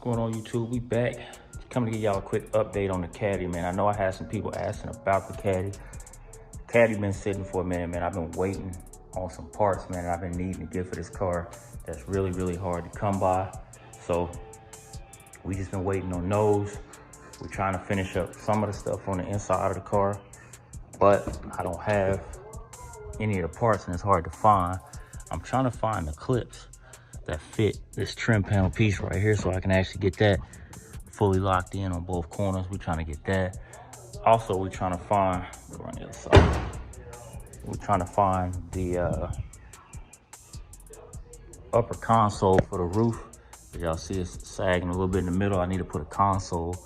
going on, YouTube? We back. Coming to give y'all a quick update on the Caddy, man. I know I had some people asking about the Caddy. Caddy been sitting for a minute, man. I've been waiting on some parts, man, I've been needing to get for this car. That's really, really hard to come by. So we just been waiting on those. We're trying to finish up some of the stuff on the inside of the car, but I don't have any of the parts and it's hard to find. I'm trying to find the clips that fit this trim panel piece right here so I can actually get that fully locked in on both corners. We're trying to get that. Also, we're trying to find, we're on the other side. We're trying to find the upper console for the roof. As y'all see, it's sagging a little bit in the middle. I need to put a console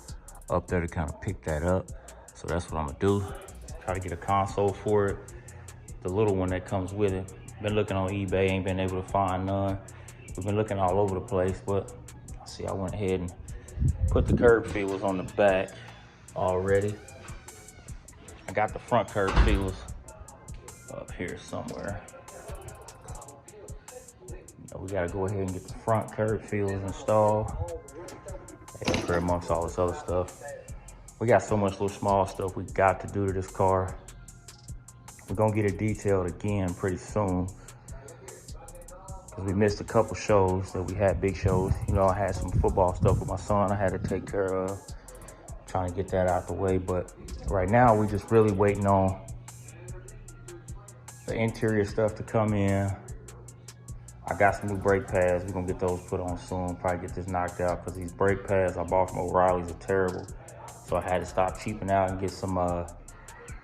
up there to kind of pick that up. So that's what I'm gonna do. Try to get a console for it. The little one that comes with it. Been looking on eBay, ain't been able to find none. We've been looking all over the place, but see, I went ahead and put the curb feelers on the back already. I got the front curb feelers up here somewhere. We gotta go ahead and get the front curb feelers installed. Right amongst all this other stuff. We got so much little small stuff we got to do to this car. We're gonna get it detailed again pretty soon, because we missed a couple shows that we had, big shows. You know, I had some football stuff with my son I had to take care of, trying to get that out the way. But right now, we're just really waiting on the interior stuff to come in. I got some new brake pads. We're gonna get those put on soon, probably get this knocked out, because these brake pads I bought from O'Reilly's are terrible. So I had to stop cheaping out and get some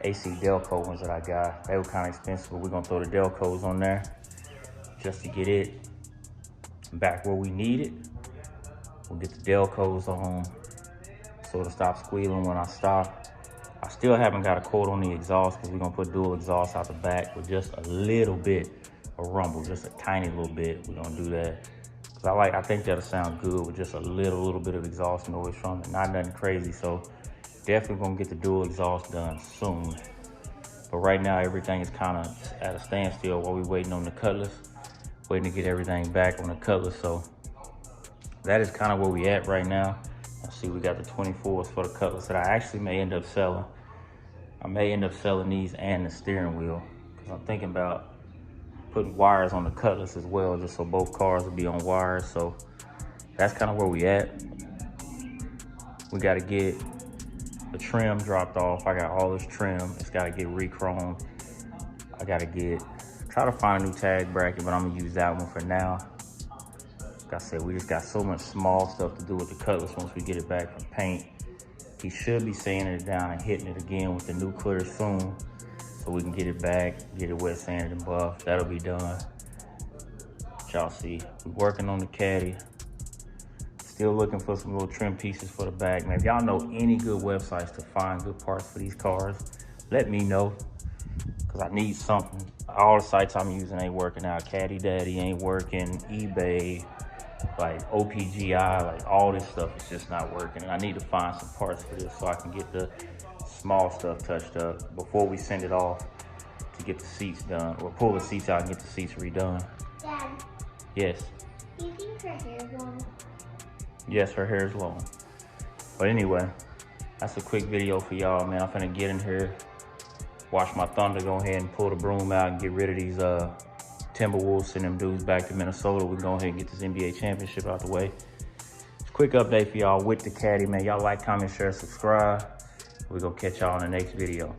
AC Delco ones that I got. They were kind of expensive, but we're gonna throw the Delcos on there just to get it back where we need it. We'll get the Delcos on so it'll stop squealing when I stop. I still haven't got a quote on the exhaust, because we're gonna put dual exhaust out the back with just a little bit of rumble, just a tiny little bit. We're gonna do that, because I think that'll sound good with just a little bit of exhaust noise from it. Not nothing crazy, so definitely gonna get the dual exhaust done soon. But right now, everything is kind of at a standstill while we're waiting on the Cutlass, waiting to get everything back on the Cutlass. So that is kind of where we at right now. I see we got the 24s for the Cutlass that I actually may end up selling. I may end up selling these and the steering wheel, because I'm thinking about putting wires on the Cutlass as well, just so both cars will be on wires. So that's kind of where we at. We got to get the trim dropped off. I got all this trim. It's got to get re-chromed. I got to try to find a new tag bracket, but I'm gonna use that one for now. Like I said, we just got so much small stuff to do with the Cutlass once we get it back from paint. He should be sanding it down and hitting it again with the new clear soon, so we can get it back, get it wet sanded and buffed. That'll be done. Y'all see, we're working on the Caddy. Still looking for some little trim pieces for the back. Man, if y'all know any good websites to find good parts for these cars, let me know, because I need something. All the sites I'm using ain't working out. Caddy Daddy ain't working. eBay, like OPGI, like all this stuff is just not working. And I need to find some parts for this so I can get the small stuff touched up before we send it off to get the seats done, or pull the seats out and get the seats redone. Dad. Yes. Do you think her hair is long? Yes, her hair is long. But anyway, that's a quick video for y'all, man. I'm finna get in here, watch my Thunder go ahead and pull the broom out and get rid of these Timberwolves, send them dudes back to Minnesota. We can go ahead and get this NBA championship out the way. Quick update for y'all with the Caddy, man. Y'all like, comment, share, subscribe. We're gonna catch y'all in the next video.